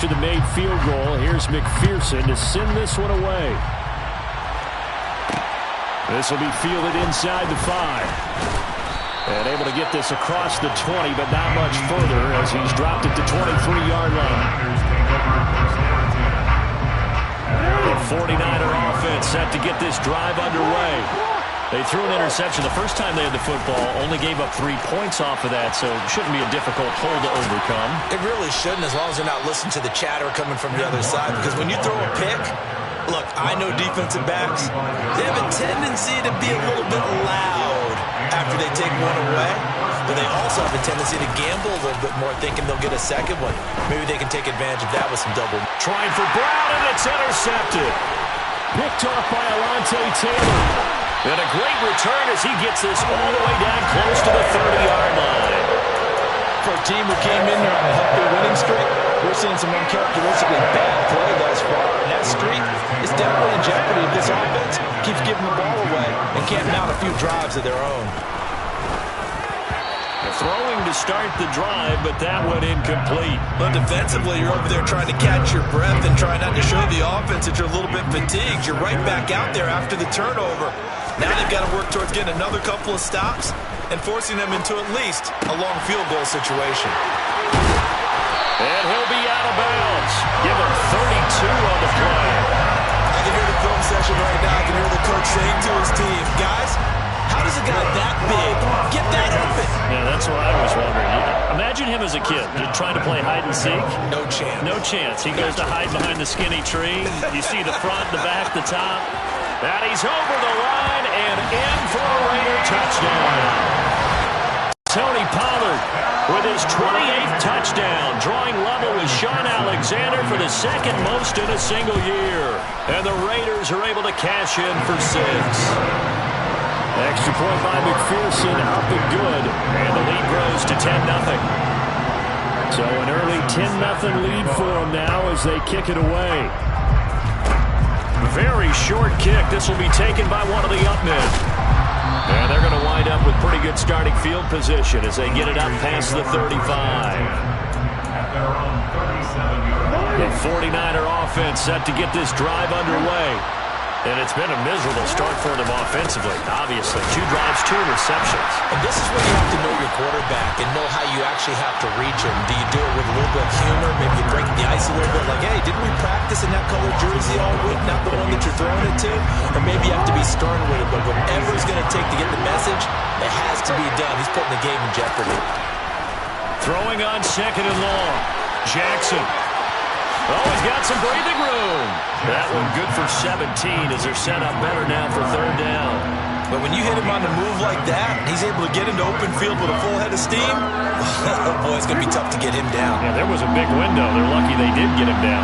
after the made field goal. Here's McPherson to send this one away. This will be fielded inside the 5. And able to get this across the 20, but not much further as he's dropped it to 23-yard line. The 49er offense set to get this drive underway. They threw an interception the first time they had the football, only gave up 3 points off of that, so it shouldn't be a difficult hole to overcome. It really shouldn't, as long as they're not listening to the chatter coming from the other side, because when you throw a pick, look, I know defensive backs, they have a tendency to be a little bit loud after they take one away, but they also have a tendency to gamble a little bit more, thinking they'll get a second one. Maybe they can take advantage of that with some double. Trying for Brown, and it's intercepted. Picked off by Alontae Taylor. And a great return as he gets this all the way down close to the 30-yard line. For a team who came in there on a healthy winning streak, we're seeing some uncharacteristically bad play thus far. And that streak is definitely in jeopardy if this offense keeps giving the ball away and can't mount a few drives of their own. Throwing to start the drive, but that went incomplete. But defensively, you're over there trying to catch your breath and try not to show the offense that you're a little bit fatigued. You're right back out there after the turnover. Now they've got to work towards getting another couple of stops and forcing them into at least a long field goal situation. And he'll be out of bounds. Give him 32 on the play. I can hear the film session right now. I can hear the coach saying to his team, guys, how does a guy that big get that open? Yeah, that's what I was wondering. Imagine him as a kid, just trying to play hide and seek. No chance. No chance. He goes to hide behind the skinny tree. You see the front, the back, the top. And he's over the line and in for a Raider touchdown. Tony Pollard with his 28th touchdown, drawing level with Shawn Alexander for the second most in a single year. And the Raiders are able to cash in for 6. Extra point by McPherson, up and good. And the lead grows to 10-0. So an early 10-0 lead for them now as they kick it away. Very short kick. This will be taken by one of the up men. And they're going to wind up with pretty good starting field position as they get it up past the 35. The 49er offense set to get this drive underway. And it's been a miserable start for them offensively, obviously. 2 drives, 2 receptions. And this is where you have to know your quarterback and know how you actually have to reach him. Do you do it with a little bit of humor? Maybe you break the ice a little bit like, hey, didn't we practice in that colored jersey all week, not the one that you're throwing it to? Or maybe you have to be stern with it, but whatever it's going to take to get the message, it has to be done. He's putting the game in jeopardy. Throwing on second and long. Jackson. Oh, he's got some breathing room. That one good for 17 as they're set up better now for 3rd down. But when you hit him on the move like that, he's able to get into open field with a full head of steam. Oh, boy, it's going to be tough to get him down. Yeah, there was a big window. They're lucky they did get him down.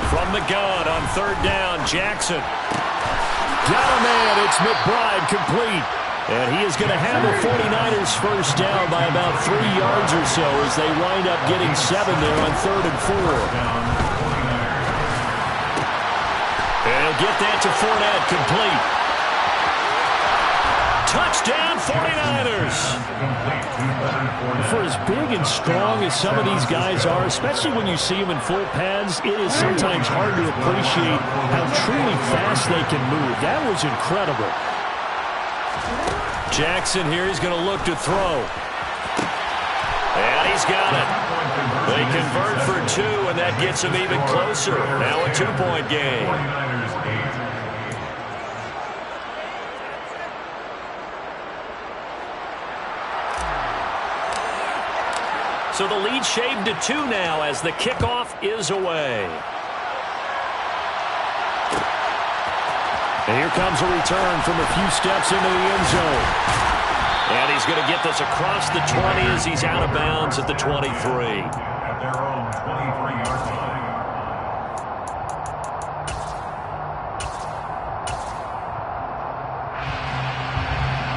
From the gun on 3rd down, Jackson. Got a man. It's McBride complete. And he is going to have the 49ers first down by about 3 yards or so as they wind up getting 7 there on 3rd and 4. And he'll get that to Fournette complete. Touchdown 49ers. For as big and strong as some of these guys are, especially when you see them in full pads, it is sometimes hard to appreciate how truly fast they can move. That was incredible. Jackson here, he's going to look to throw. And he's got it. They convert for 2, and that gets him even closer. Now a 2-point game. So the lead shaved to 2 now as the kickoff is away. And here comes a return from a few steps into the end zone. And he's going to get this across the 20 as he's out of bounds at the 23. At their own 23-yard line.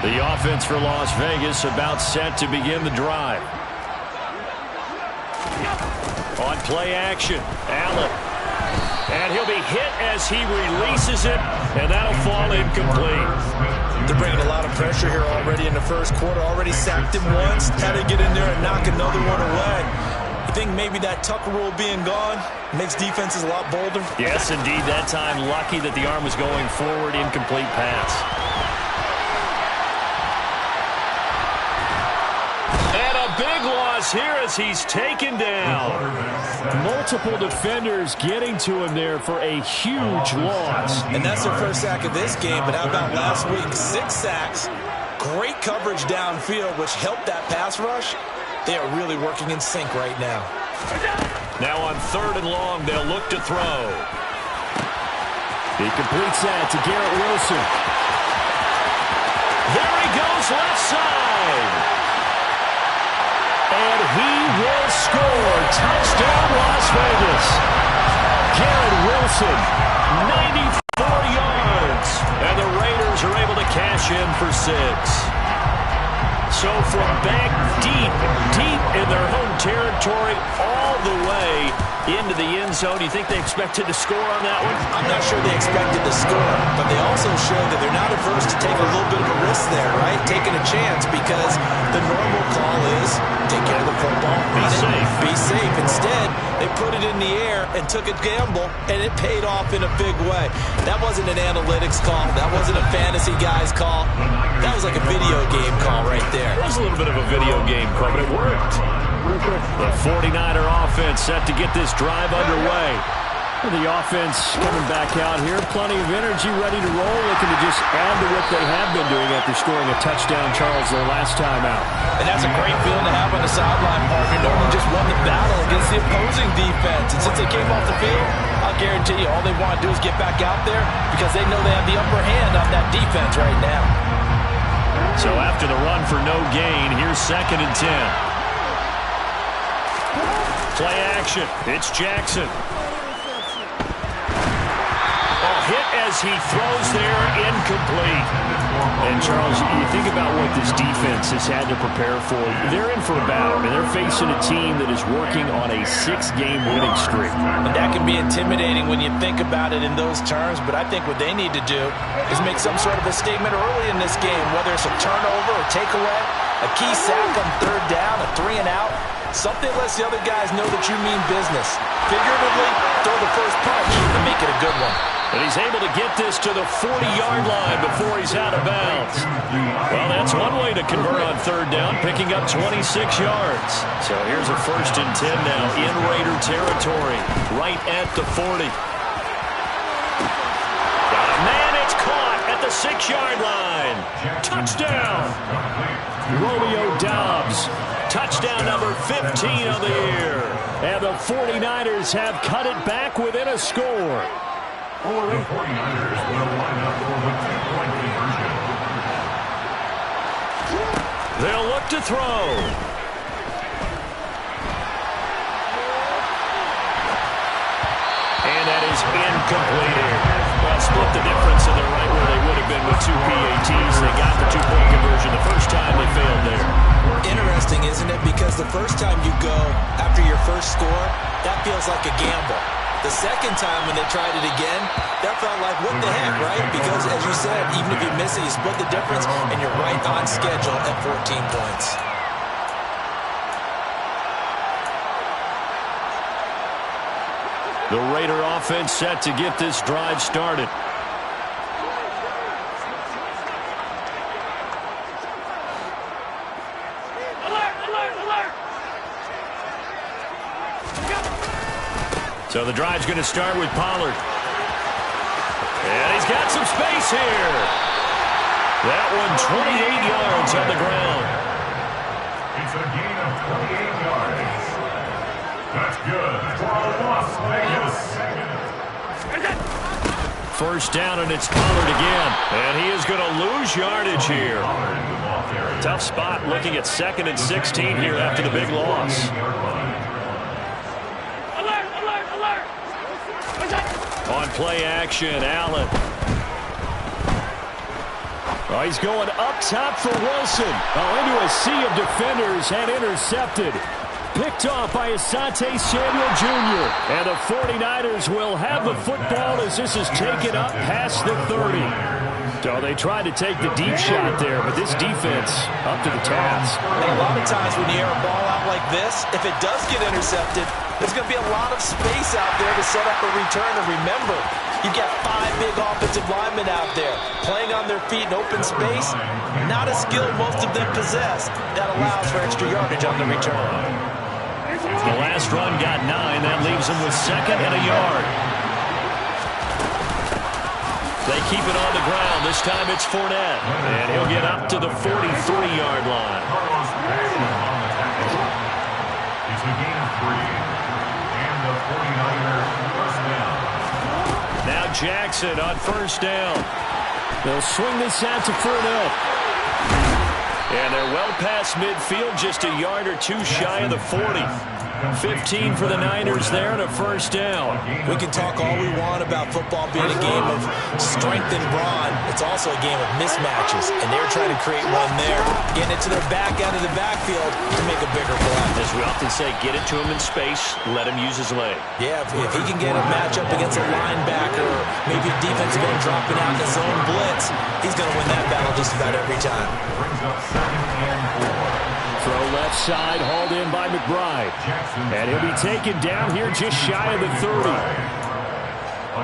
The offense for Las Vegas about set to begin the drive. On play action, Allen. And he'll be hit as he releases it, and that'll fall incomplete. They're bringing a lot of pressure here already in the first quarter. Already sacked him once. Had to get in there and knock another one away. If think maybe that tuck rule being gone makes defenses a lot bolder? Yes, indeed. That time, lucky that the arm was going forward. Incomplete pass. And a big loss here as he's taken down. Multiple defenders getting to him there for a huge loss. And that's their first sack of this game, but how about last week? 6 sacks, great coverage downfield, which helped that pass rush. They are really working in sync right now. Now on 3rd and long, they'll look to throw. He completes that to Garrett Wilson. There he goes, left side. And he will score. Touchdown, Las Vegas. Garrett Wilson, 94 yards. And the Raiders are able to cash in for 6. So from back deep in their home territory, all the way into the end zone, you think they expected to score on that one? I'm not sure they expected to score, but they also showed that they're not averse to take a little bit of a risk there, right? Taking a chance, because the normal call is take care of the football. Be safe. Instead, they put it in the air and took a gamble, and it paid off in a big way. That wasn't an analytics call. That wasn't a fantasy guy's call. That was like a video game call right there. It was a little bit of a video game call, but it worked. The 49er offense set to get this drive underway. The offense coming back out here. Plenty of energy, ready to roll. Looking to just add to what they have been doing after scoring a touchdown, Charles, their last time out. And that's a great feeling to have on the sideline, partner. No one just won the battle against the opposing defense. And since they came off the field, I'll guarantee you all they want to do is get back out there because they know they have the upper hand on that defense right now. So after the run for no gain, here's 2nd and 10. Play action. It's Jackson. Hit as he throws there, incomplete. And Charles, you think about what this defense has had to prepare for. They're in for a battle, and they're facing a team that is working on a 6-game winning streak. And that can be intimidating when you think about it in those terms, but I think what they need to do is make some sort of a statement early in this game, whether it's a turnover, a takeaway, a key sack on 3rd down, a 3-and-out. Something lets the other guys know that you mean business. Figuratively, throw the first punch and make it a good one. And he's able to get this to the 40-yard line before he's out of bounds. Well, that's one way to convert on 3rd down, picking up 26 yards. So here's a 1st and 10 now in Raider territory, right at the 40. Got a man, it's caught at the 6-yard line. Touchdown! Romeo Doubs. Touchdown number 15 on the year. And the 49ers have cut it back within a score. The 49ers will line up for the 2-point conversion. They'll look to throw. And that is incomplete. Well, split the difference, and they're right where they would have been with 2 PATs. They got the 2-point conversion the first time they failed there. Interesting, isn't it? Because the first time you go after your first score, that feels like a gamble. The second time when they tried it again, that felt like, what the heck, right? Because, as you said, even if you miss it, you split the difference, and you're right on schedule at 14 points. The Raider offense set to get this drive started. So the drive's going to start with Pollard. And he's got some space here. That one 28 yards on the ground. It's a gain of 28 yards. That's good for Las Vegas. First down, and it's Pollard again. And he is going to lose yardage here. Tough spot looking at 2nd and 16 here after the big loss. On play action, Allen. Oh, he's going up top for Wilson. Oh, into a sea of defenders and intercepted. Picked off by Asante Samuel Jr. And the 49ers will have the football as this is taken up past the 30. So they tried to take the deep shot there, but this defense up to the task. And a lot of times when you air a ball out like this, if it does get intercepted, there's going to be a lot of space out there to set up a return. And remember, you've got 5 big offensive linemen out there playing on their feet in open space. Not a skill most of them possess. That allows for extra yardage on the return. The last run got 9. That leaves them with 2nd and a yard. They keep it on the ground. This time it's Fournette. And he'll get up to the 43-yard line. It's a gain of 3. And the 49ers first down. Now Jackson on first down. They'll swing this out to Fournette. And they're well past midfield, just a yard or 2 shy of the 40. 15 for the Niners there and a first down. We can talk all we want about football being a game of strength and brawn. It's also a game of mismatches, and they're trying to create one there, getting it to their back end of the backfield to make a bigger play. As we often say, get it to him in space, let him use his leg. Yeah, if he can get a matchup against a linebacker, or maybe a defensive end dropping out in his own blitz, he's going to win that battle just about every time. Brings up 2nd and 4. Throw left side, hauled in by McBride. And he'll be taken down here just shy of the 30.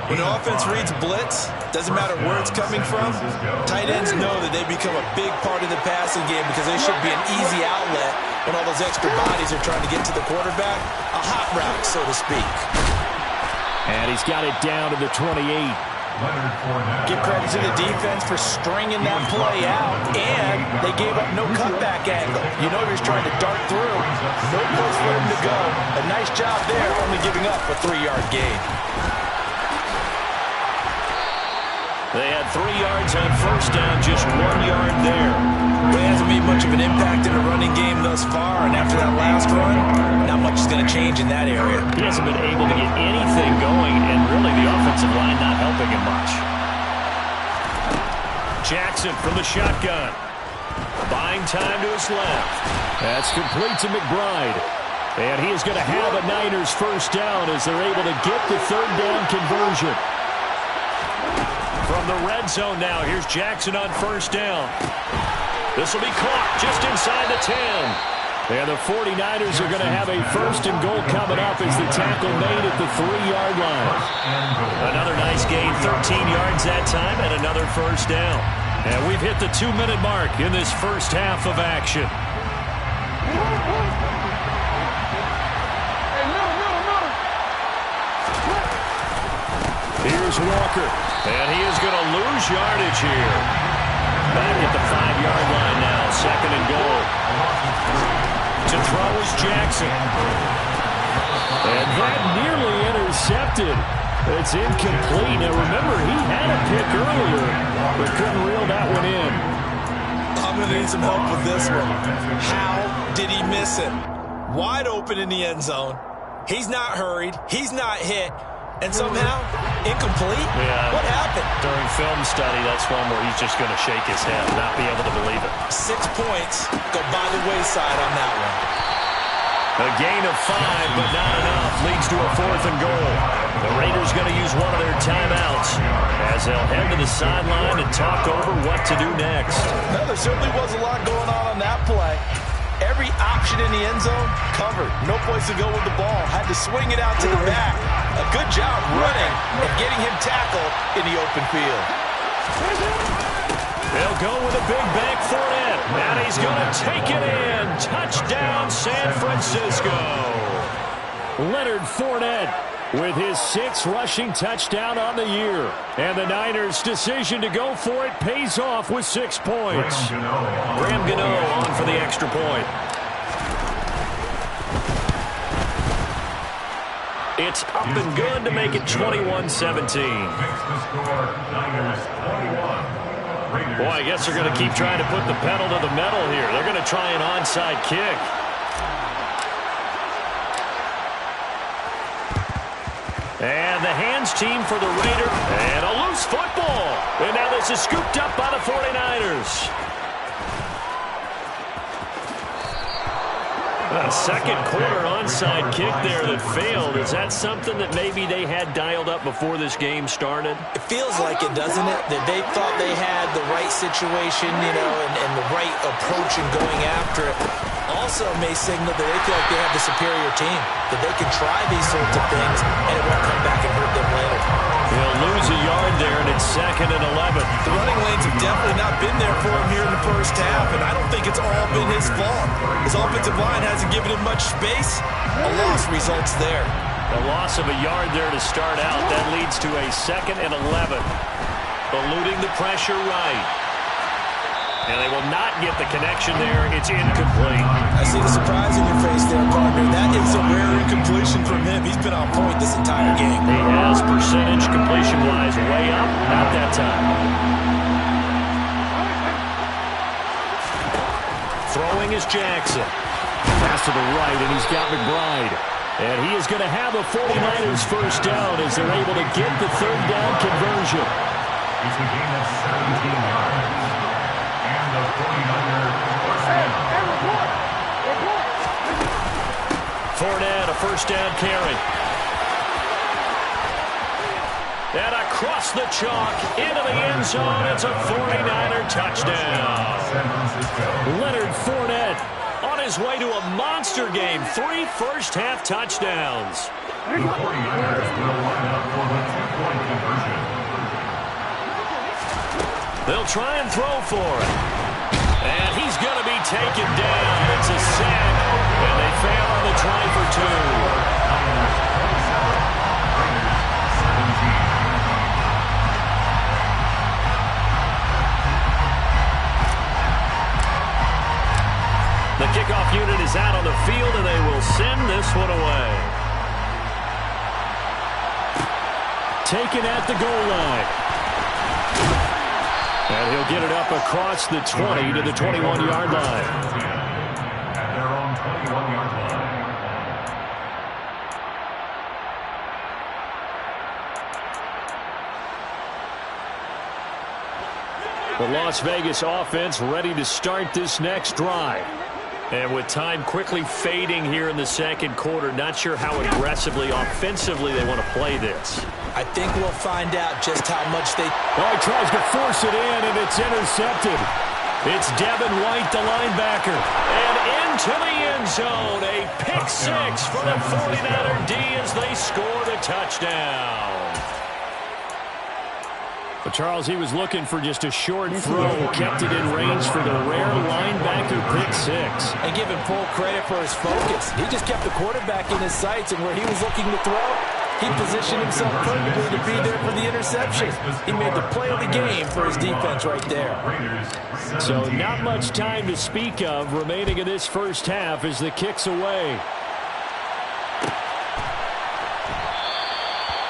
When the offense reads blitz, doesn't matter where it's coming from, tight ends know that they become a big part of the passing game because they should be an easy outlet when all those extra bodies are trying to get to the quarterback. A hot route, so to speak. And he's got it down to the 28. Give credit to the defense for stringing that play out, and they gave up no cutback angle. You know he's trying to dart through. No place for him to go. A nice job there, only giving up a 3-yard gain. They had 3 yards on first down, just 1 yard there. Well, it hasn't made much of an impact in the running game thus far, and after that last run, not much is going to change in that area. He hasn't been able to get anything going, and really the offensive line not helping him much. Jackson from the shotgun. Buying time to his left. That's complete to McBride. And he is going to have a Niners first down as they're able to get the 3rd down conversion. From the red zone now, here's Jackson on first down. This will be caught just inside the 10. And the 49ers are going to have a 1st and goal coming up as the tackle made at the 3-yard line. Another nice gain, 13 yards that time, and another first down. And we've hit the 2-minute mark in this first half of action. Here's Walker, and he is going to lose yardage here. Back at the 5-yard line now, 2nd and goal. To throw is Jackson. And that nearly intercepted. It's incomplete. Now remember, he had a pick earlier, but couldn't reel that one in. I'm going to need some help with this one. How did he miss it? Wide open in the end zone. He's not hurried. He's not hit. And somehow, incomplete? Yeah. What happened? During film study, that's one where he's just going to shake his head, not be able to believe it. 6 points go by the wayside on that one. A gain of 5, but not enough. Leads to a 4th and goal. The Raiders going to use one of their timeouts as they'll head to the sideline and talk over what to do next. No, there certainly was a lot going on that play. Every option in the end zone covered. No place to go with the ball. Had to swing it out to the back. A good job running and getting him tackled in the open field. They'll go with a big bank for it. And he's going to take it in. Touchdown, San Francisco. Leonard Fournette with his 6th rushing touchdown on the year. And the Niners' decision to go for it pays off with 6 points. Graham Gano on for the extra point. It's up and good to make it 21-17. Boy, I guess they're going to keep trying to put the pedal to the metal here. They're going to try an onside kick. And the hands team for the Raiders. And a loose football. And now this is scooped up by the 49ers. A second quarter onside kick there that failed. Is that something that maybe they had dialed up before this game started? It feels like it, doesn't it? That they thought they had the right situation, you know, and the right approach in going after it. Also may signal that they feel like they have the superior team, that they can try these sorts of things, and it won't come back and hurt them later. He'll lose a yard there, and it's 2nd and 11. The running lanes have definitely not been there for him here in the first half, and I don't think it's all been his fault. His offensive line hasn't given him much space. A loss results there. A loss of a yard there to start out. That leads to a 2nd and 11. Eluding the pressure right. And they will not get the connection there. It's incomplete. I see the surprise in your face there, partner. That is a rare incompletion from him. He's been on point this entire game. He has percentage completion-wise way up. Not that time. Throwing is Jackson. Pass to the right, and he's got McBride. And he is going to have a 49ers first down as they're able to get the third down conversion. It's a gain of 17 yards. And the 49er first down. Fournette, a first down carry. And across the chalk, into the end zone. It's a 49er touchdown. Leonard Fournette on his way to a monster game. 3 first-half touchdowns. The 49ers will line up for the 2-point conversion. They'll try and throw for it. And he's going to be taken down. It's a sack. And they fail on the try for 2. The kickoff unit is out on the field, and they will send this one away. Taken at the goal line. And he'll get it up across the 20 to the 21-yard line. At their own 21-yard line. The Las Vegas offense ready to start this next drive. And with time quickly fading here in the second quarter, not sure how aggressively, offensively they want to play this. I think we'll find out just how much they... Oh, he tries to force it in, and it's intercepted. It's Devin White, the linebacker. And into the end zone, a pick 6 for the 49er D as they score the touchdown. But Charles, he was looking for just a short throw, kept it in range for the rare linebacker pick 6. And give him full credit for his focus. He just kept the quarterback in his sights, and where he was looking to throw, he positioned himself perfectly to be there for the interception. He made the play of the game for his defense right there. So not much time to speak of remaining in this first half as the kick's away.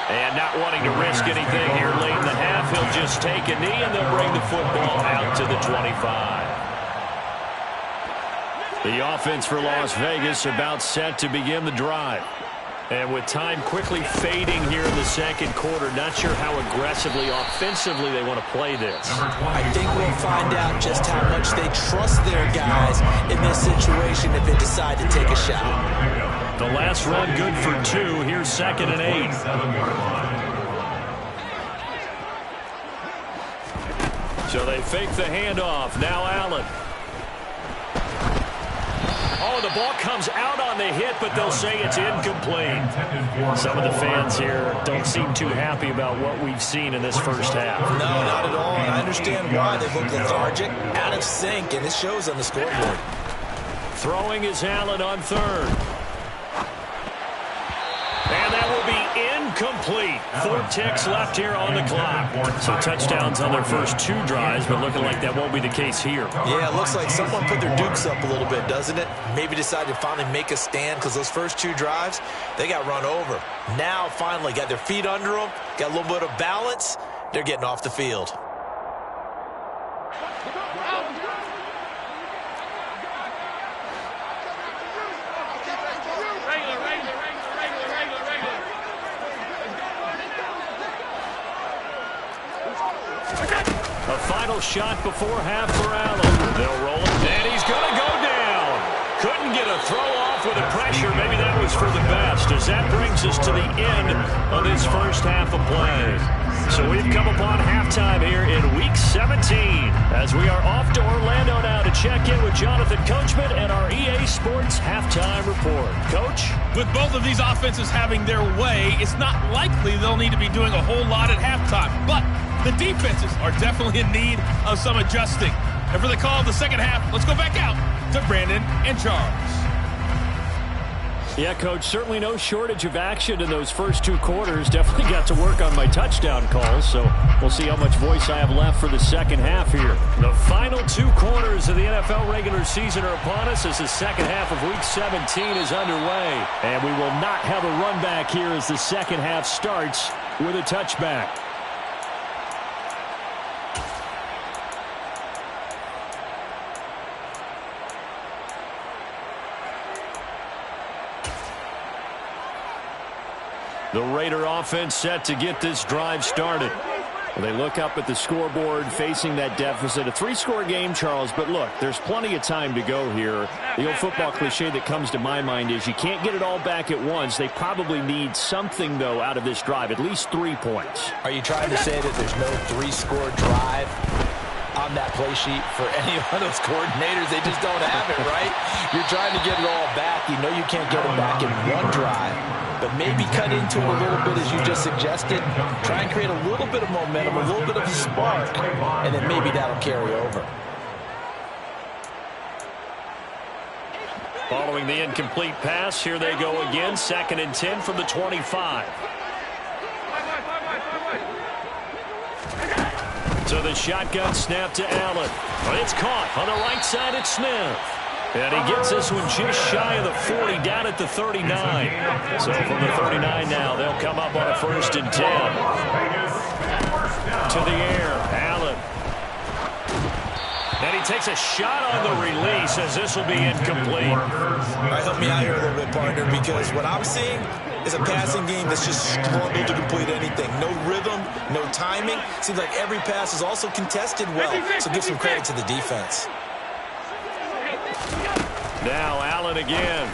And not wanting to risk anything here late in the half, he'll just take a knee and they'll bring the football out to the 25. The offense for Las Vegas about set to begin the drive. And with time quickly fading here in the second quarter, not sure how aggressively, offensively they want to play this. I think we'll find out just how much they trust their guys in this situation if they decide to take a shot. The last run good for 2. Here's 2nd and 8. So they fake the handoff. Now Allen. Oh, the ball comes out on the hit, but they'll say it's incomplete. Some of the fans here don't seem too happy about what we've seen in this first half. No, not at all. And I understand why. They look lethargic, out of sync, and it shows on the scoreboard. Throwing is Allen on 3rd. And that will be incomplete. 4 ticks left here on the clock. So touchdowns on their first 2 drives, but looking like that won't be the case here. Yeah, it looks like someone put their dukes up a little bit, doesn't it? Maybe decided to finally make a stand because those first 2 drives, they got run over. Now, finally, got their feet under them, got a little bit of balance. They're getting off the field. A final shot before half for Allen. They'll roll it, and he's going to go down. Couldn't get a throw off off with the pressure. Maybe that was for the best, as that brings us to the end of this first half of play. So we've come upon halftime here in Week 17, as we are off to Orlando now to check in with Jonathan Coachman and our EA Sports Halftime Report. Coach? With both of these offenses having their way, it's not likely they'll need to be doing a whole lot at halftime. But the defenses are definitely in need of some adjusting. And for the call of the second half, let's go back out to Brandon and Charles. Yeah, Coach, certainly no shortage of action in those first two quarters. Definitely got to work on my touchdown calls, so we'll see how much voice I have left for the second half here. The final two quarters of the NFL regular season are upon us as the second half of Week 17 is underway. And we will not have a run back here as the second half starts with a touchback. The Raider offense set to get this drive started. Well, they look up at the scoreboard facing that deficit. A three-score game, Charles, but look, there's plenty of time to go here. The old football cliche that comes to my mind is you can't get it all back at once. They probably need something, though, out of this drive, at least 3 points. Are you trying to say that there's no three-score drive on that play sheet for any one of those coordinators? They just don't have it, right? You're trying to get it all back. You know you can't get it back in one drive. But maybe cut into it a little bit, as you just suggested. Try and create a little bit of momentum, a little bit of a spark, and then maybe that'll carry over. Following the incomplete pass, here they go again. 2nd and 10 from the 25. So the shotgun snap to Allen. But it's caught on the right side at Smith. And he gets this one just shy of the 40, down at the 39. So from the 39 now, they'll come up on a 1st and 10. To the air, Allen. And he takes a shot on the release, as this will be incomplete. All right, help me out here a little bit, partner, because what I'm seeing is a passing game that's just struggled to complete anything. No rhythm, no timing. Seems like every pass is also contested well, so give some credit to the defense. Now Allen again.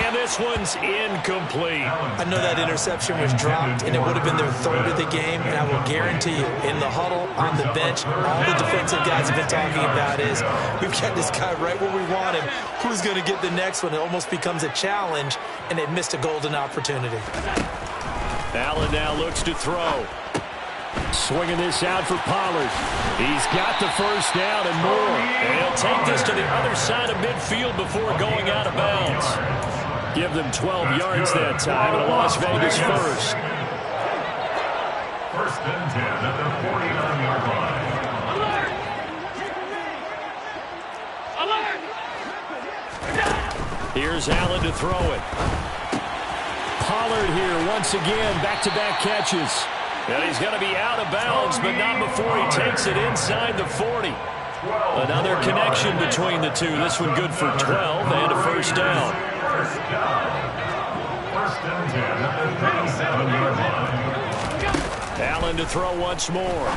And this one's incomplete. I know that interception was dropped, and it would have been their 3rd of the game, and I will guarantee you, in the huddle, on the bench, all the defensive guys have been talking about is, we've got this guy right where we want him. Who's going to get the next one? It almost becomes a challenge, and they've missed a golden opportunity. Allen now looks to throw. Swinging this out for Pollard. He's got the first down and more. And he'll take this to the other side of midfield before going out of bounds. Give them 12 yards that time, and a Las Vegas first. 1st and 10 at the 49-yard line. Here's Allen to throw it. Pollard here once again, back-to-back catches. And he's going to be out of bounds, but not before he takes it inside the 40. Another connection between the two. This one good for 12 and a 1st down. 1st and 10 at the 37-yard line. Allen to throw once more.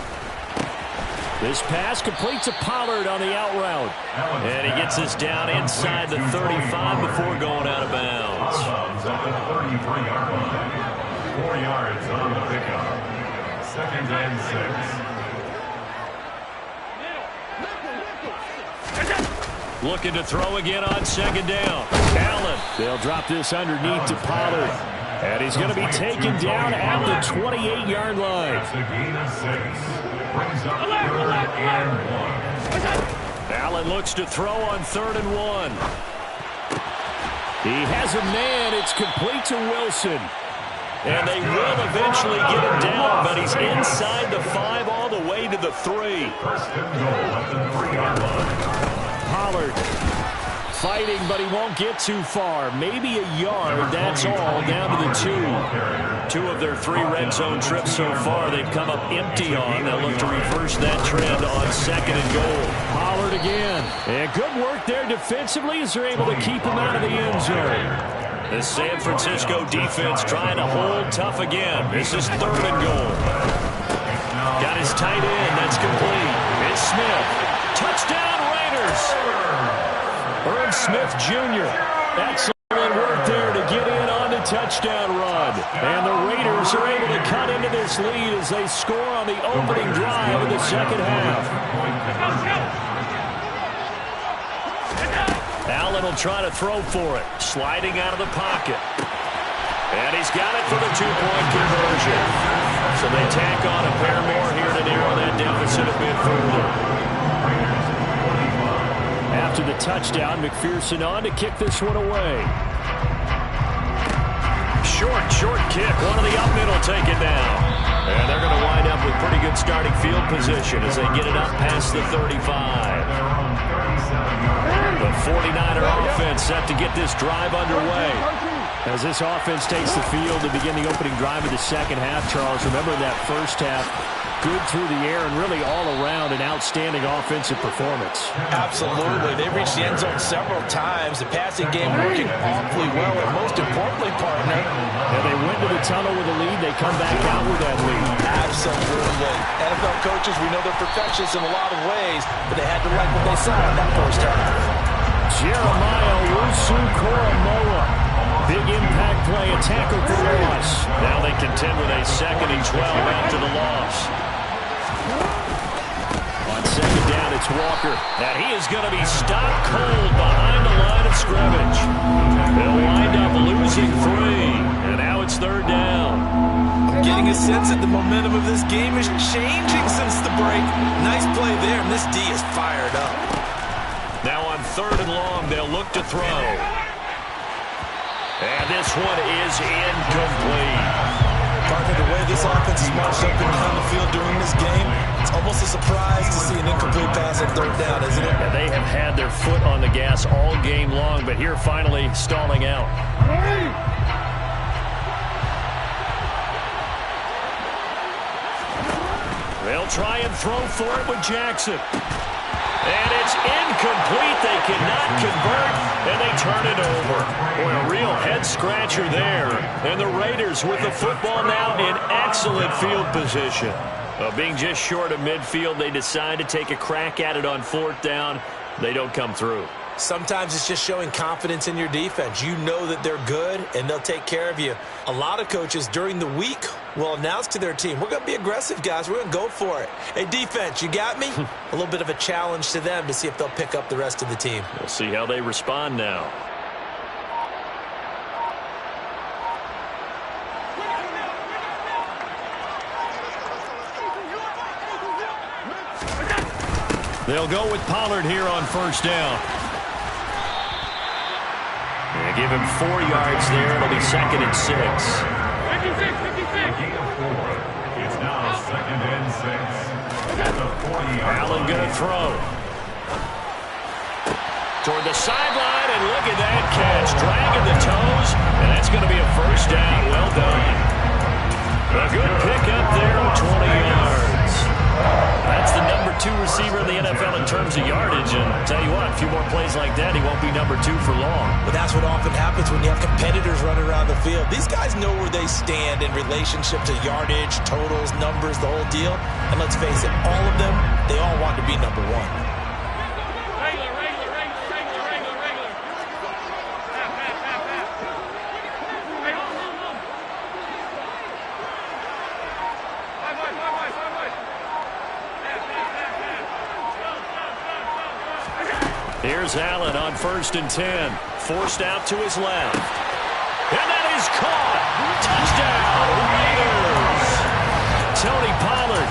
This pass complete to Pollard on the out route. And he gets this down inside the 35 before going out of bounds. At the 33-yard line. 4 yards on the pickup. 2nd and 6. Looking to throw again on 2nd down. Allen. They'll drop this underneath to Pollard. And he's going to be taken down at the 28-yard line. That's a gain of 6. Brings up 3rd and 1. Allen looks to throw on 3rd and 1. He has a man. It's complete to Wilson. And they will eventually get him down, but he's inside the 5 all the way to the 3. 1st and goal at the 3-yard line. Pollard fighting, but he won't get too far. Maybe a yard, that's all, down to the 2. 2 of their 3 red zone trips so far they've come up empty on. They'll look to reverse that trend on 2nd and goal. Pollard again. And good work there defensively as they're able to keep him out of the end zone. The San Francisco defense trying to hold tough again. This is 3rd and goal. Got his tight end. That's complete. It's Smith. Touchdown, Raiders. Irv Smith Jr. Excellent work there to get in on the touchdown run. And the Raiders are able to cut into this lead as they score on the opening drive of the second half. Allen will try to throw for it. Sliding out of the pocket. And he's got it for the two-point conversion. So they tack on a pair more here to narrow that deficit a bit further. After the touchdown, McPherson on to kick this one away. Short kick. One of the up middle taken down. And they're going to wind up with pretty good starting field position as they get it up past the 35. The 49er offense set to get this drive underway. As this offense takes the field to begin the opening drive of the second half, Charles, remember that first half, good through the air and really all around an outstanding offensive performance. Absolutely. They reached the end zone several times. The passing game working awfully well, and most importantly, partner, and they went to the tunnel with a lead. They come back out with that lead. Absolutely. NFL coaches, we know they're perfectionists in a lot of ways, but they had to like what they saw in that first half. Jeremiah Owusu-Koramoah. Big impact play, a tackle for loss. Now they contend with a 2nd and 12 after the loss. On second down, it's Walker. And he is going to be stopped cold behind the line of scrimmage. They'll wind up losing 3. And now it's 3rd down. I'm getting a sense that the momentum of this game is changing since the break. Nice play there, and this D is fired up. Now on 3rd and long, they'll look to throw. And this one is incomplete. Partner, the way this offense is marched up and down the field during this game, it's almost a surprise to see an incomplete pass on 3rd down, isn't it? Yeah, they have had their foot on the gas all game long, but here finally stalling out. They'll try and throw for it with Jackson. And it's incomplete. They cannot convert, and they turn it over. Boy, a real head-scratcher there. And the Raiders with the football now in excellent field position. Being just short of midfield, they decide to take a crack at it on 4th down. They don't come through. Sometimes it's just showing confidence in your defense. You know that they're good, and they'll take care of you. A lot of coaches during the week will announce to their team, we're going to be aggressive, guys. We're going to go for it. Hey, defense, you got me? A little bit of a challenge to them to see if they'll pick up the rest of the team. We'll see how they respond now. They'll go with Pollard here on 1st down. They give him 4 yards there. It'll be 2nd and 6. 56, 56. It's now 2nd and 6. At the 40-yard Allen going to throw. Toward the sideline, and look at that catch. Dragging the toes, and that's going to be a 1st down. Well done. A good pickup there with 20 yards. That's the number 2 receiver in the NFL in terms of yardage. And I'll tell you what, a few more plays like that, he won't be number 2 for long. But that's what often happens when you have competitors running around the field. These guys know where they stand in relationship to yardage, totals, numbers, the whole deal. And let's face it, all of them, they all want to be number 1. Here's Allen on 1st and 10. Forced out to his left. And that is caught. Touchdown, Raiders. Tony Pollard.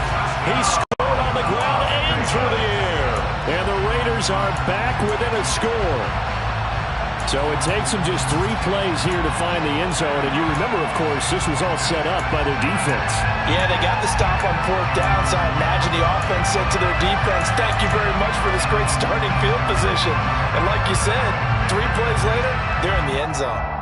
He scored on the ground and through the air. And the Raiders are back within a score. So it takes them just 3 plays here to find the end zone. And you remember, of course, this was all set up by their defense. Yeah, they got the stop on 4th down, so I imagine the offense said to their defense, thank you very much for this great starting field position. And like you said, 3 plays later, they're in the end zone.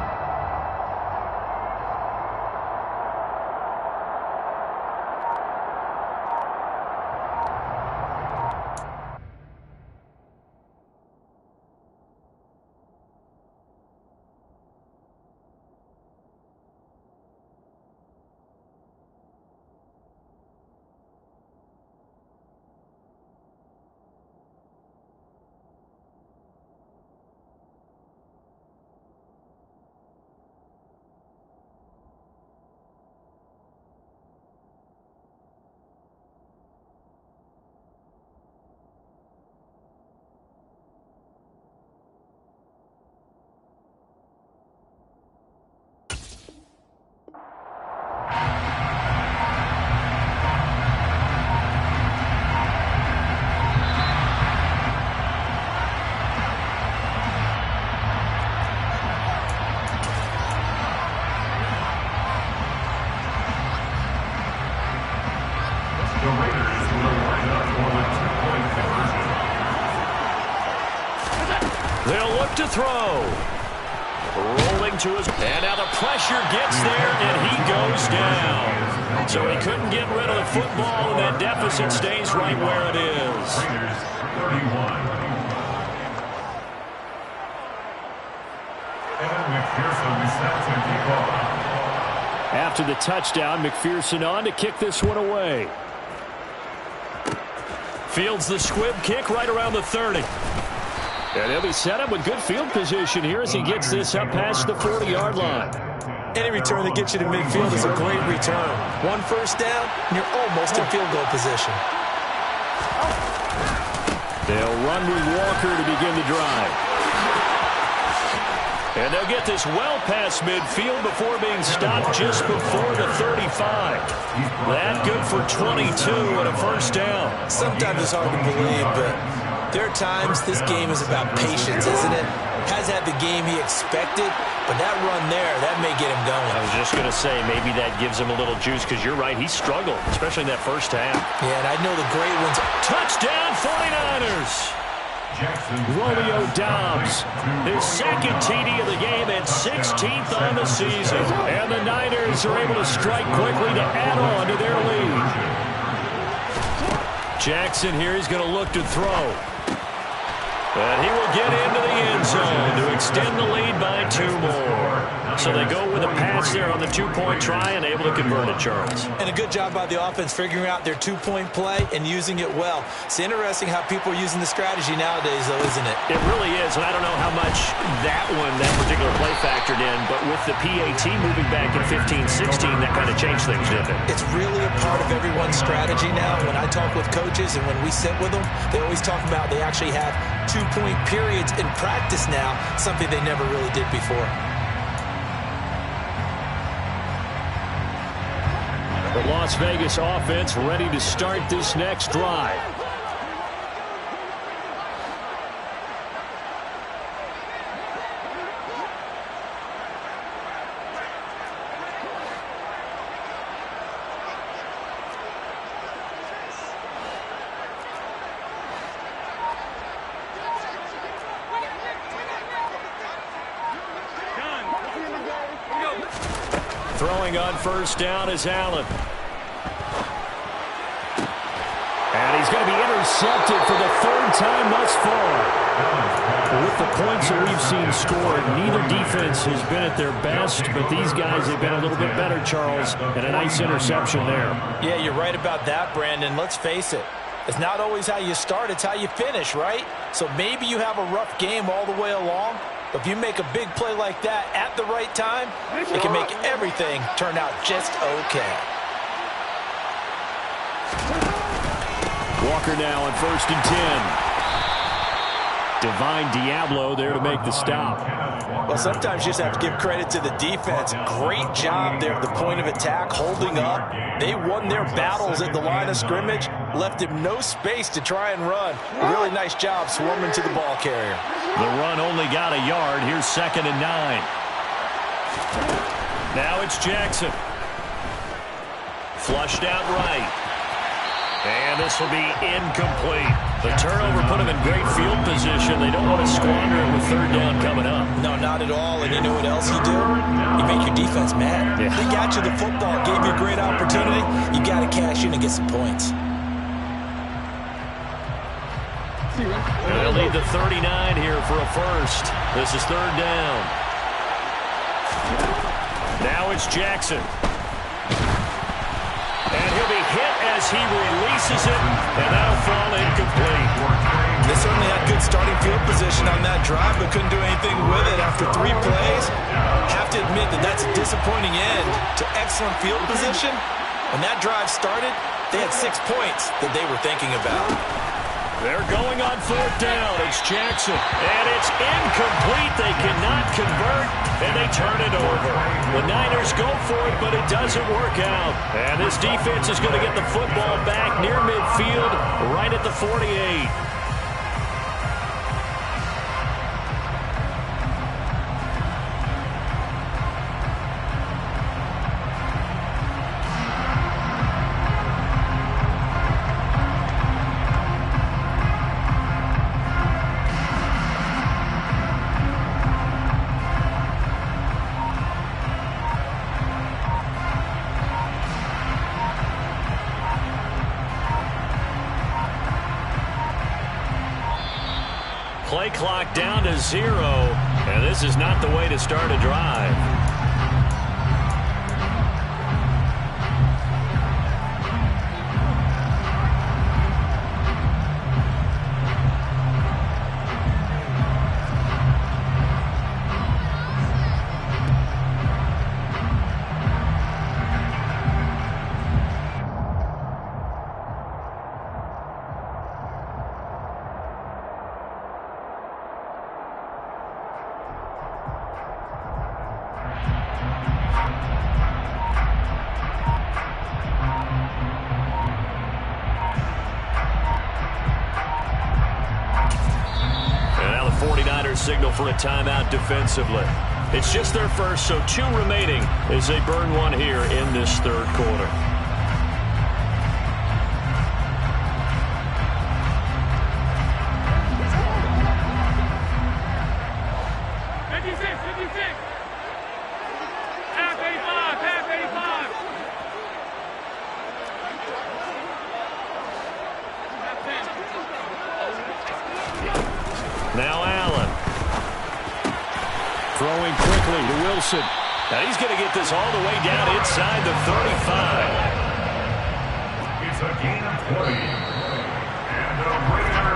They'll look to throw. Rolling to his... And now the pressure gets there, and he goes down. So he couldn't get rid of the football, and that deficit stays right where it is. Raiders 31. And McPherson sets a kickoff. After the touchdown, McPherson on to kick this one away. Fields the squib kick right around the 30. And he'll be set up with good field position here as he gets this up past the 40-yard line. Any return that gets you to midfield is a great return. One first down, and you're almost in field goal position. They'll run with Walker to begin the drive. And they'll get this well past midfield before being stopped just before the 35. That good for 22 and a first down. Sometimes it's hard to believe, but there are times this game is about patience, isn't it? Has had the game he expected, but that run there, that may get him going. I was just going to say, maybe that gives him a little juice, because you're right, he struggled, especially in that first half. Yeah, and I know the great ones. Touchdown, 49ers! Romeo Dobbs, his second TD of the game and 16th on the season. And the Niners are able to strike quickly to add on to their lead. Jackson here, he's going to look to throw. And he will get into the end zone to extend the lead by 2 more. So they go with a pass there on the 2-point try and able to convert it, Charles. And a good job by the offense figuring out their 2-point play and using it well. It's interesting how people are using the strategy nowadays, though, isn't it? It really is, and I don't know how much that particular play factored in, but with the PAT moving back in 15-16, that kind of changed things, didn't it? It's really a part of everyone's strategy now. When I talk with coaches and when we sit with them, they always talk about they actually have 2-point periods in practice now, something they never really did before. The Las Vegas offense ready to start this next drive. Throwing on first down is Allen. And he's going to be intercepted for the 3rd time thus far. With the points that we've seen scored, neither defense has been at their best, but these guys have been a little bit better, Charles, and a nice interception there. Yeah, you're right about that, Brandon. Let's face it. It's not always how you start, it's how you finish, right? So maybe you have a rough game all the way along, but if you make a big play like that at the right time, it can make everything turn out just okay. Walker now on 1st and 10. Divine Diablo there to make the stop. Well, sometimes you just have to give credit to the defense. Great job there at the point of attack, holding up. They won their battles at the line of scrimmage, left him no space to try and run. A really nice job swarming to the ball carrier. The run only got a yard. Here's 2nd and 9. Now it's Jackson. Flushed out right. And this will be incomplete. The turnover put them in great field position. They don't want to squander it with 3rd down coming up. No, not at all. And you know what else you do? You make your defense mad. Yeah. They got you the football, gave you a great opportunity. You got to cash in and get some points. And they'll lead the 39 here for a first. This is 3rd down. Now it's Jackson. And he'll be hit as he releases it, and that'll fall incomplete. They certainly had good starting field position on that drive, but couldn't do anything with it after 3 plays. Have to admit that that's a disappointing end to excellent field position. When that drive started, they had 6 points that they were thinking about. They're going on 4th down. It's Jackson. And it's incomplete. They cannot convert, and they turn it over. The Niners go for it, but it doesn't work out. And this defense is going to get the football back near midfield, right at the 48. play clock down to 0, and this is not the way to start a drive. Signal for a timeout defensively. It's just their first, so 2 remaining as they burn one here in this third quarter. Now Allen. Throwing quickly to Wilson. Now he's going to get this all the way down inside the 35. It's a gain of 20.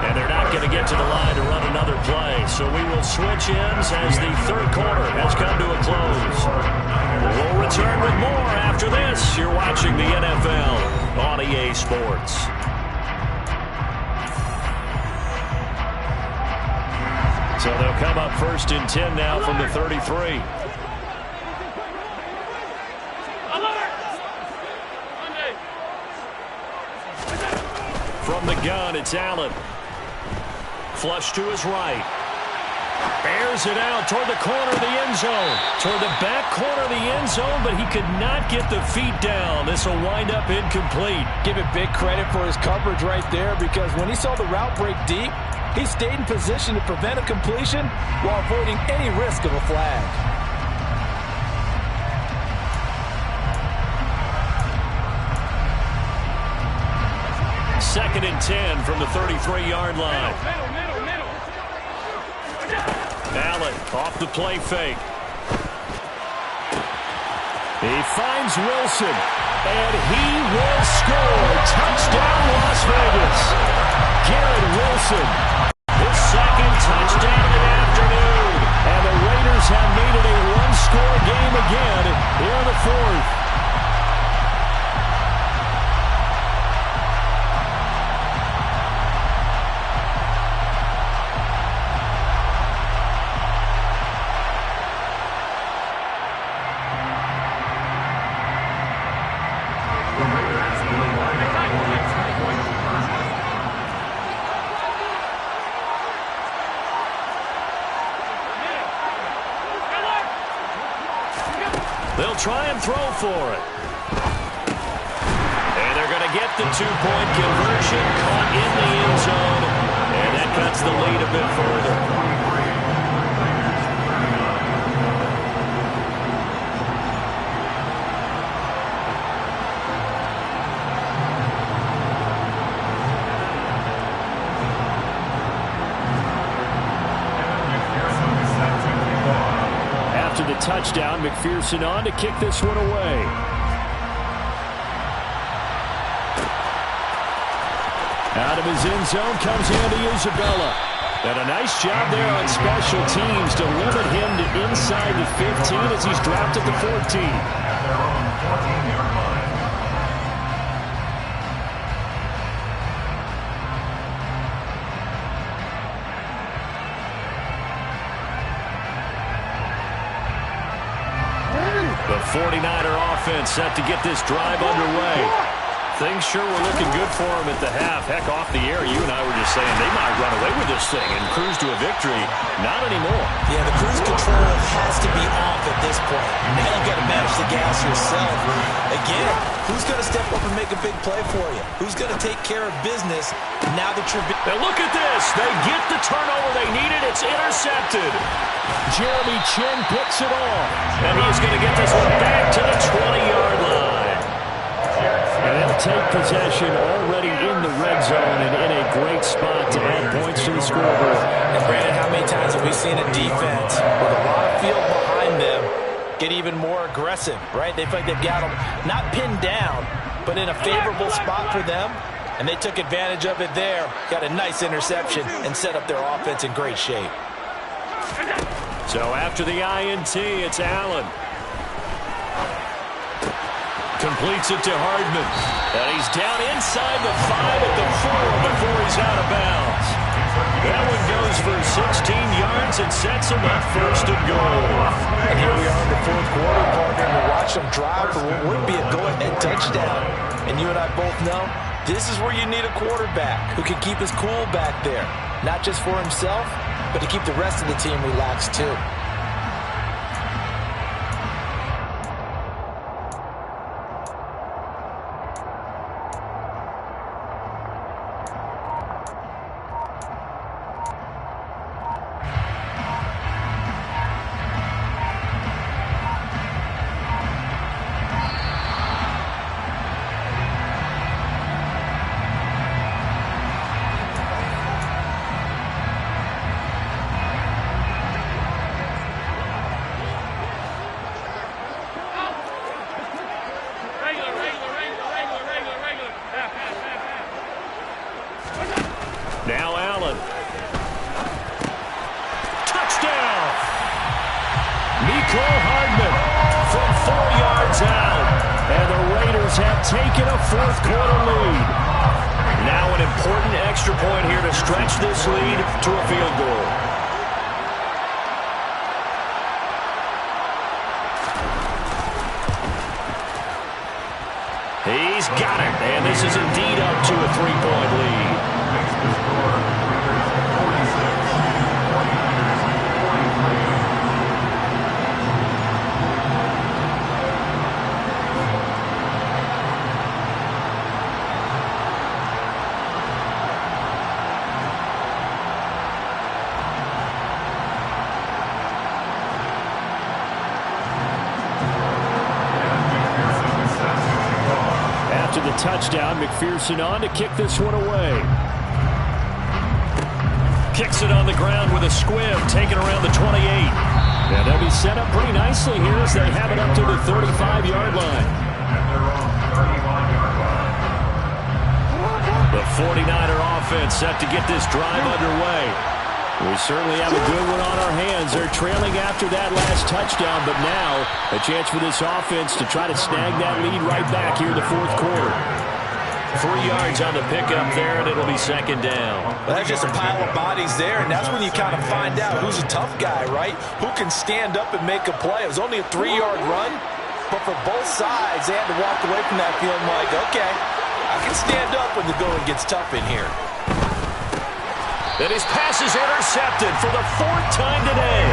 And they're not going to get to the line to run another play. So we will switch ends as the third quarter has come to a close. We'll return with more after this. You're watching the NFL on EA Sports. So they'll come up 1st and 10 now from the 33. From the gun, it's Allen. Flush to his right. Bears it out toward the corner of the end zone. Toward the back corner of the end zone, but he could not get the feet down. This will wind up incomplete. Give it big credit for his coverage right there, because when he saw the route break deep, he stayed in position to prevent a completion while avoiding any risk of a flag. Second and 10 from the 33-yard line. Allen off the play fake. He finds Wilson, and he will score. Touchdown, Las Vegas. Garrett Wilson, his second touchdown of the afternoon. And the Raiders have made it a one-score game again here in the fourth. They'll try and throw for it. And they're going to get the two-point conversion, caught in the end zone, and that cuts the lead a bit further. Touchdown, McPherson on to kick this one away. Out of his end zone comes Andy Isabella. And a nice job there on special teams to limit him to inside the 15 as he's dropped at the 14. At their own 14-yard line. The 49er offense set to get this drive underway. Things sure were looking good for him at the half. Heck, off the air, you and I were just saying they might run away with this thing and cruise to a victory. Not anymore. Yeah, the cruise control has to be off at this point. Now you got to manage the gas yourself. Again, who's going to step up and make a big play for you? Who's going to take care of business now that you're... Now look at this. They get the turnover they needed. It's intercepted. Jeremy Chin picks it off. And he's going to get this one back to the 20-yard line. And they'll take possession already in the red zone and in a great spot to add points to the scoreboard. And Brandon, how many times have we seen a defense with a lot of field behind them get even more aggressive, right? They feel like they've got them not pinned down, but in a favorable spot for them, and they took advantage of it there, got a nice interception, and set up their offense in great shape. So after the INT, it's Allen. Completes it to Hardman. And he's down inside the 5 at the 4 before he's out of bounds. That one goes for 16 yards and sets him up first and goal. And here we are in the fourth quarter, partner, and we watch them drive for what would be a go-ahead touchdown. And you and I both know this is where you need a quarterback who can keep his cool back there. Not just for himself, but to keep the rest of the team relaxed too. Now Allen. Touchdown! Mecole Hardman from 4 yards out. And the Raiders have taken a fourth quarter lead. Now an important extra point here to stretch this lead to a field goal. He's got it, and this is indeed up to a 3-point lead. After the touchdown, McPherson on to kick this one away. Kicks it on the ground with a squib, taken around the 28. And they'll be set up pretty nicely here as they have it up to the 35-yard line. The 49er offense set to get this drive underway. We certainly have a good one on our hands. They're trailing after that last touchdown, but now a chance for this offense to try to snag that lead right back here in the fourth quarter. 3 yards on the pickup there, and it'll be second down. Well, that's just a pile of bodies there, and that's when you kind of find out who's a tough guy, right? Who can stand up and make a play. It was only a 3-yard run, but for both sides, they had to walk away from that feeling like, okay, I can stand up when the going gets tough in here. And his pass is intercepted for the 4th time today.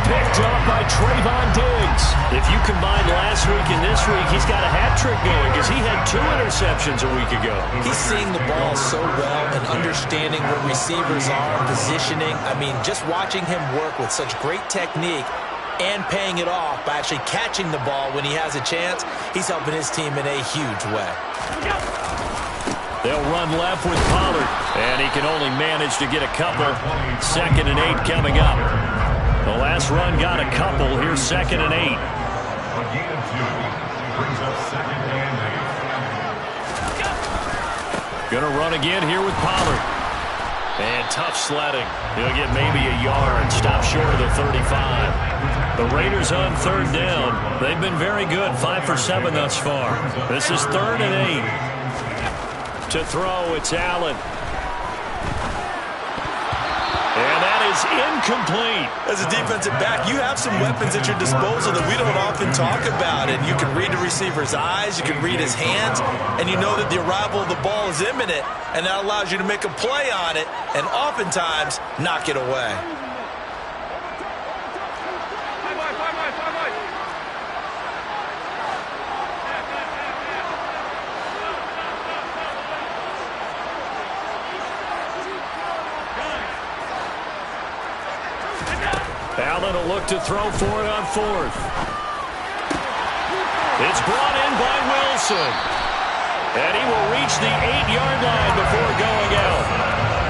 Picked up by Trayvon Diggs. If you combine last week and this week, he's got a hat trick going because he had 2 interceptions a week ago. He's seeing the ball so well and understanding where receivers are, positioning. I mean, just watching him work with such great technique and paying it off by actually catching the ball when he has a chance, he's helping his team in a huge way. They'll run left with Pollard, and he can only manage to get a couple. 2nd and 8 coming up. The last run got a couple. Here's 2nd and 8. Gonna run again here with Pollard. And tough sledding. He'll get maybe a yard. Stop short of the 35. The Raiders on 3rd down. They've been very good. 5 for 7 thus far. This is 3rd and 8. To throw, it's Allen. And that is incomplete. As a defensive back, you have some weapons at your disposal that we don't often talk about. And you can read the receiver's eyes, you can read his hands, and you know that the arrival of the ball is imminent, and that allows you to make a play on it and oftentimes knock it away. Allen will look to throw for it on 4th. It's brought in by Wilson. And he will reach the 8-yard line before going out.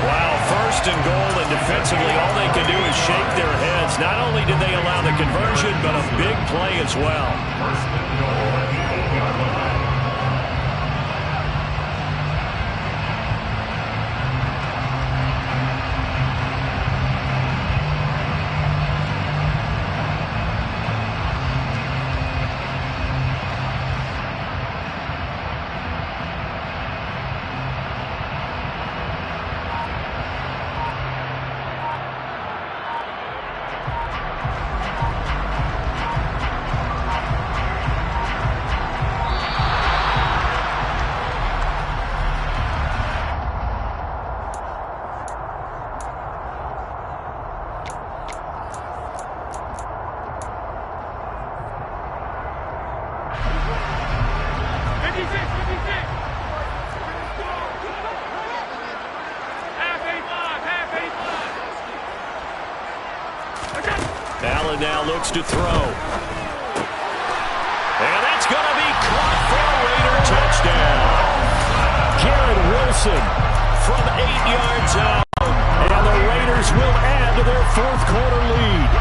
Wow, first and goal, and defensively all they can do is shake their heads. Not only did they allow the conversion, but a big play as well. First and goal at the 8-yard line. Allen now looks to throw. And that's going to be caught for a Raider touchdown. Garrett Wilson from 8 yards out. And the Raiders will add to their fourth-quarter lead.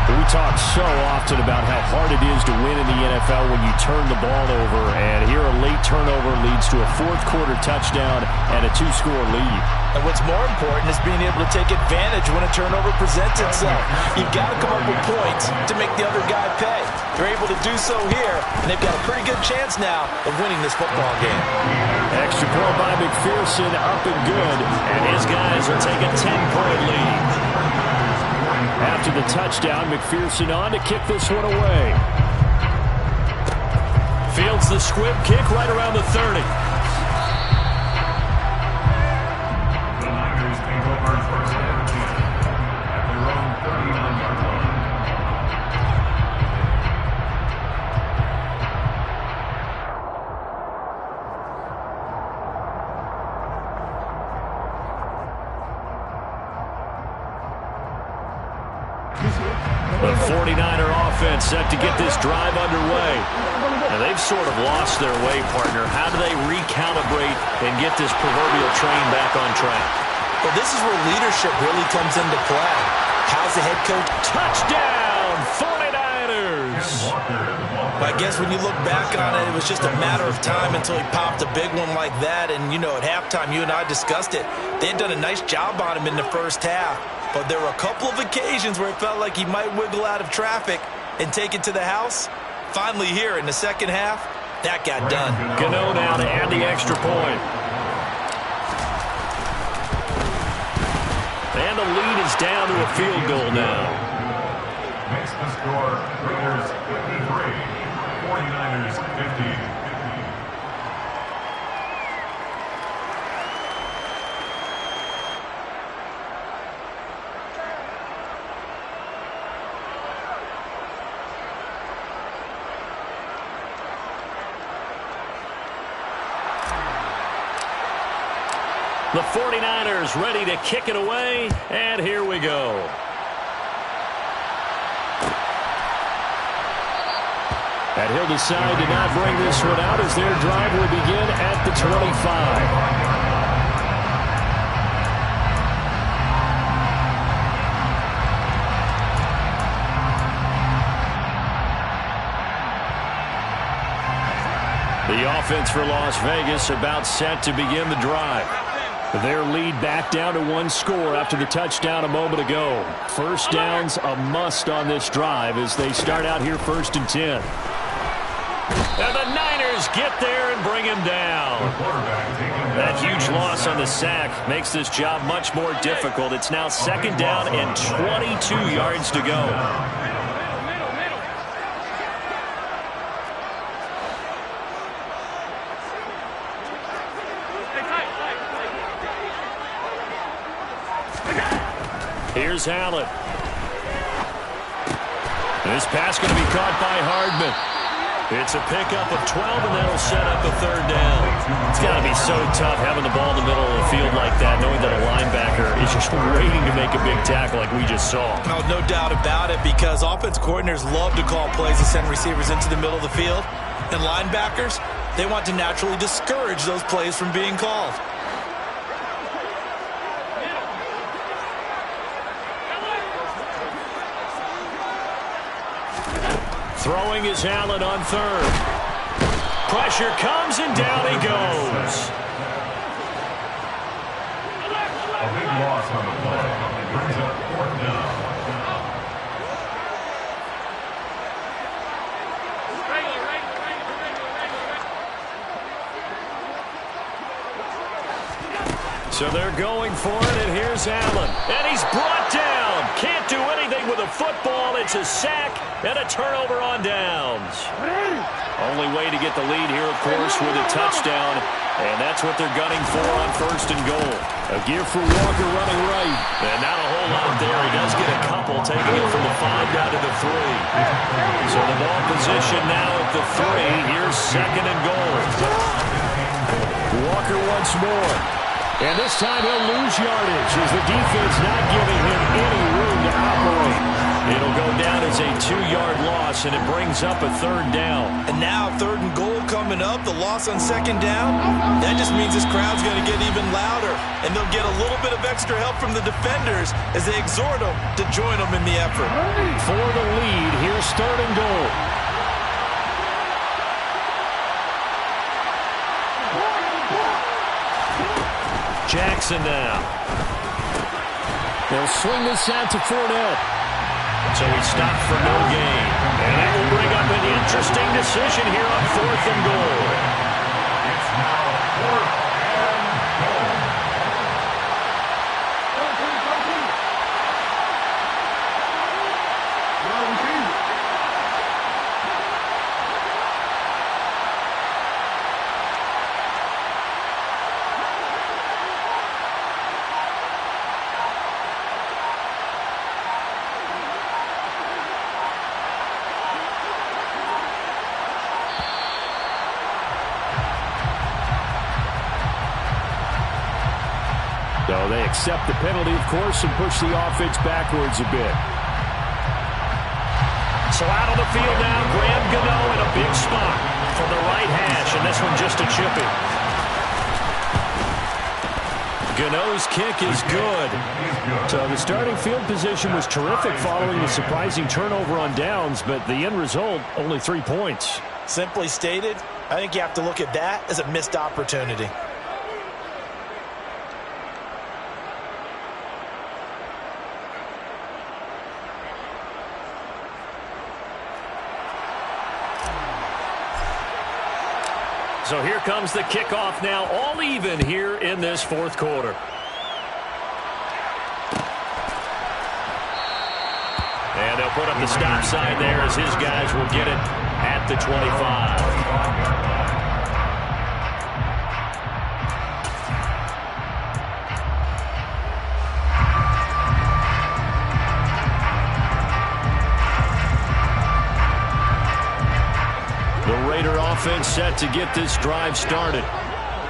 We talk so often about how hard it is to win in the NFL when you turn the ball over. And here a late turnover leads to a fourth-quarter touchdown and a 2-score lead. And what's more important is being able to take advantage when a turnover presents itself. You've got to come up with points to make the other guy pay. They're able to do so here, and they've got a pretty good chance now of winning this football game. Extra point by McPherson, up and good, and his guys will take a 10-point lead. After the touchdown, McPherson on to kick this one away. Fields the squib kick right around the 30. The 49er offense set to get this drive underway. And they've sort of lost their way, partner. How do they recalibrate and get this proverbial train back on track? Well, this is where leadership really comes into play. How's the head coach? Touchdown, 49ers! I guess when you look back on it, it was just a matter of time until he popped a big one like that. And, you know, at halftime, you and I discussed it. They had done a nice job on him in the first half. But there were a couple of occasions where it felt like he might wiggle out of traffic and take it to the house. Finally here in the second half, that got done. Gano now to add the extra point. And the lead is down to a field goal now. Makes the score Raiders 53, 49ers 50. The 49ers ready to kick it away, and here we go. And he'll decide to not bring this one out as their drive will begin at the 25. The offense for Las Vegas about set to begin the drive. Their lead back down to 1 score after the touchdown a moment ago. First down's a must on this drive as they start out here 1st and 10. And the Niners get there and bring him down. That huge loss on the sack makes this job much more difficult. It's now 2nd down and 22 yards to go. Here's Allen. This pass going to be caught by Hardman. It's a pickup of 12, and that'll set up a third down. It's got to be so tough having the ball in the middle of the field like that, knowing that a linebacker is just waiting to make a big tackle like we just saw. Oh, no doubt about it, because offense coordinators love to call plays to send receivers into the middle of the field. And linebackers, they want to naturally discourage those plays from being called. Throwing is Allen on third. Pressure comes, and down he goes. A big loss on the play. Brings up fourth down. So they're going for it, and here's Allen. And he's brought down. Can't do anything with a football. It's a sack and a turnover on downs. Only way to get the lead here, of course, with a touchdown. And that's what they're gunning for on first and goal. A give for Walker running right. And not a whole lot there. He does get a couple, taking it from the 5 down to the 3. So the ball position now at the 3. Here's second and goal. Walker once more. And this time he'll lose yardage as the defense not giving him any room to operate. It'll go down as a 2-yard loss, and it brings up a third down. And now third and goal coming up, the loss on second down. That just means this crowd's going to get even louder, and they'll get a little bit of extra help from the defenders as they exhort them to join them in the effort. For the lead, here's third and goal. Jackson now. They'll swing this out to Fournette. So he stopped for no gain. And that will bring up an interesting decision here on fourth and goal. It's now fourth and goal. So they accept the penalty, of course, and push the offense backwards a bit. So out on the field now, Graham Gano in a big spot from the right hash, and this one just a chippy. Gano's kick is good. So the starting field position was terrific following the surprising turnover on downs, but the end result, only 3 points. Simply stated, I think you have to look at that as a missed opportunity. So here comes the kickoff now, all even here in this fourth quarter. And they'll put up the stop sign there as his guys will get it at the 25. Offense set to get this drive started.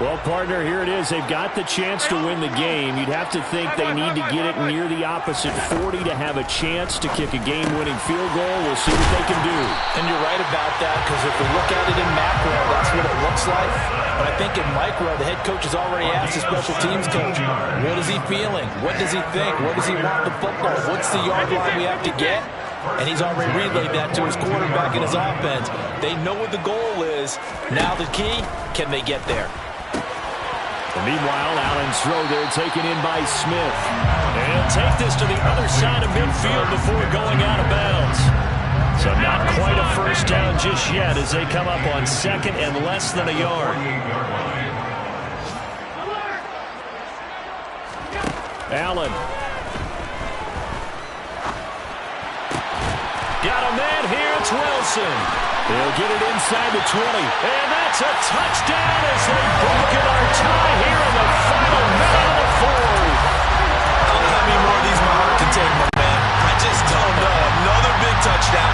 Well, partner, here it is. They've got the chance to win the game. You'd have to think they need to get it near the opposite 40 to have a chance to kick a game-winning field goal. We'll see what they can do. And you're right about that, because if we look at it in macro, that's what it looks like. But I think in micro, the head coach has already asked the special teams coach, what is he feeling? What does he think? Where does he want the football? What's the yard line we have to get? And he's already relayed that to his quarterback and his offense. They know what the goal is. Now the key, can they get there? And meanwhile, Allen's throw there taken in by Smith. And he'll take this to the other side of midfield before going out of bounds. So not quite a first down just yet as they come up on second and less than a yard. Allen. Got a man here, it's Wilson. They'll get it inside the 20. And that's a touchdown as they've broken our tie here in the final minute of the fourth. I don't know how many more of these my heart can take, my man. I just don't know. Another big touchdown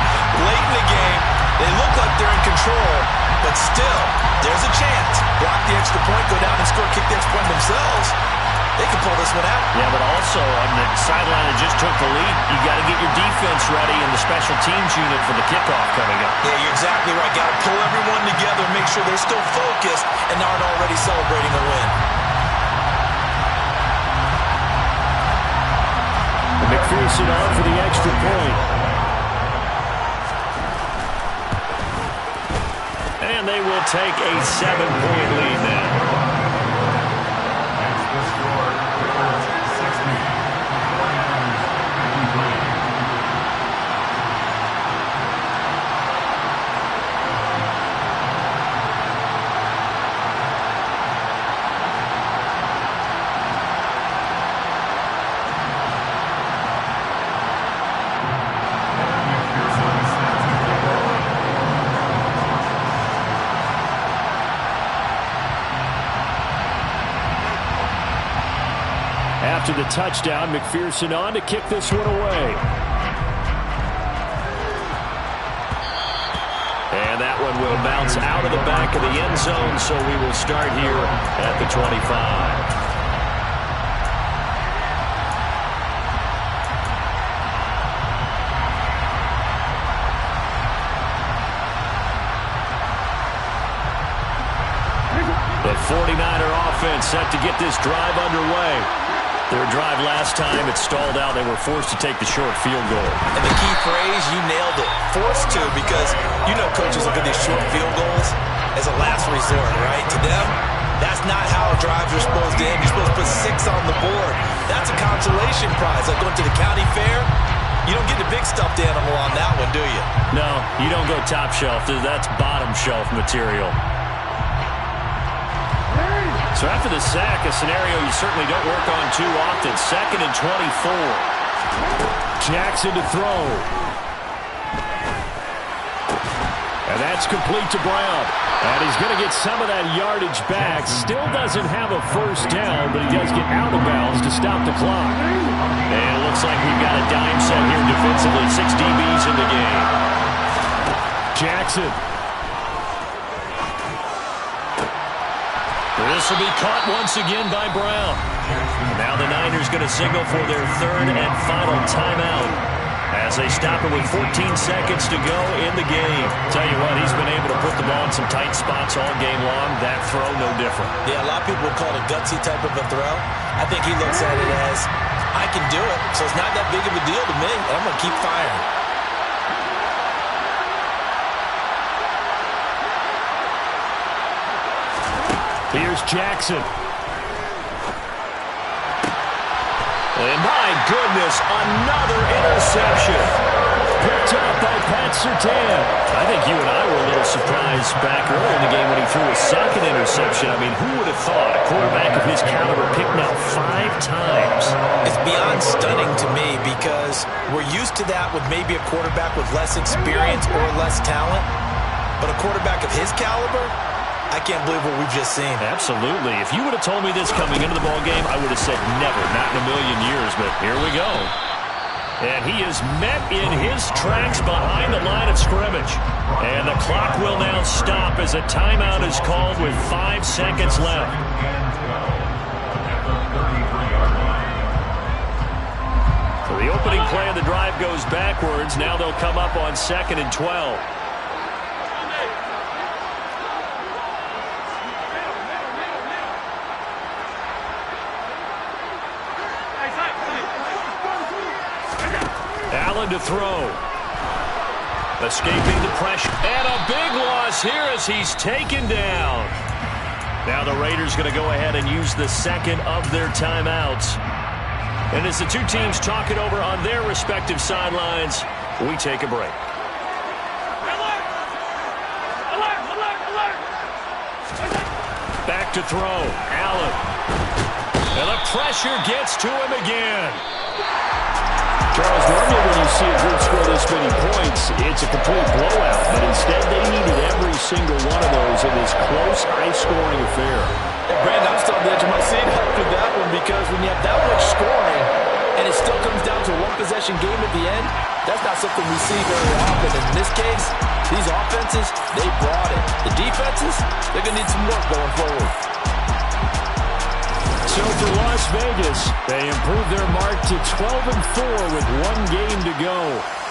late in the game. They look like they're in control, but still, there's a chance. Block the extra point, go down and score, kick the extra point themselves. They can pull this one out. Yeah, but also on the sideline that just took the lead, you got to get your defense ready and the special teams unit for the kickoff coming up. Yeah, you're exactly right. Got to pull everyone together, make sure they're still focused and aren't already celebrating a win. McPherson on for the extra point. And they will take a 7-point lead now. After the touchdown, McPherson on to kick this one away. And that one will bounce out of the back of the end zone, so we will start here at the 25. The 49er offense set to get this drive underway. Their drive last time, it stalled out. They were forced to take the short field goal. And the key phrase, you nailed it. Forced to, because you know coaches look at these short field goals as a last resort, right? To them, that's not how drives are supposed to end. You're supposed to put 6 on the board. That's a consolation prize. Like going to the county fair, you don't get the big stuffed animal on that one, do you? No, you don't go top shelf. That's bottom shelf material. So after the sack, a scenario you certainly don't work on too often. 2nd and 24. Jackson to throw. And that's complete to Brown. And he's going to get some of that yardage back. Still doesn't have a first down, but he does get out of bounds to stop the clock. And it looks like we've got a dime set here defensively. 6 DBs in the game. Jackson. This will be caught once again by Brown. Now the Niners going to signal for their 3rd and final timeout as they stop it with 14 seconds to go in the game. Tell you what, he's been able to put the ball in some tight spots all game long. That throw, no different. Yeah, a lot of people would call it a gutsy type of a throw. I think he looks at it as, I can do it, so it's not that big of a deal to me, and I'm going to keep firing. Here's Jackson. And my goodness, another interception. Picked up by Pat Surtain. I think you and I were a little surprised back earlier in the game when he threw his 2nd interception. I mean, who would have thought a quarterback of his caliber picked now 5 times? It's beyond stunning to me because we're used to that with maybe a quarterback with less experience or less talent. But a quarterback of his caliber, I can't believe what we've just seen. Absolutely. If you would have told me this coming into the ballgame, I would have said never, not in a million years, but here we go. And he is met in his tracks behind the line of scrimmage. And the clock will now stop as a timeout is called with 5 seconds left. So the opening play of the drive goes backwards. Now they'll come up on 2nd and 12. Allen to throw. Escaping the pressure. And a big loss here as he's taken down. Now the Raiders going to go ahead and use the 2nd of their timeouts. And as the two teams talk it over on their respective sidelines, we take a break. Back to throw. Allen. And the pressure gets to him again. Charles, normally when you see a group score this many points, it's a complete blowout. But instead, they needed every single one of those in this close, high-scoring affair. Hey, Brandon, I'm still on the edge of my seat after that one because when you have that much scoring and and it still comes down to a one-possession game at the end, that's not something we see very often. And in this case, these offenses, they brought it. The defenses, they're going to need some work going forward. So for Las Vegas, they improve their mark to 12-4 with one game to go.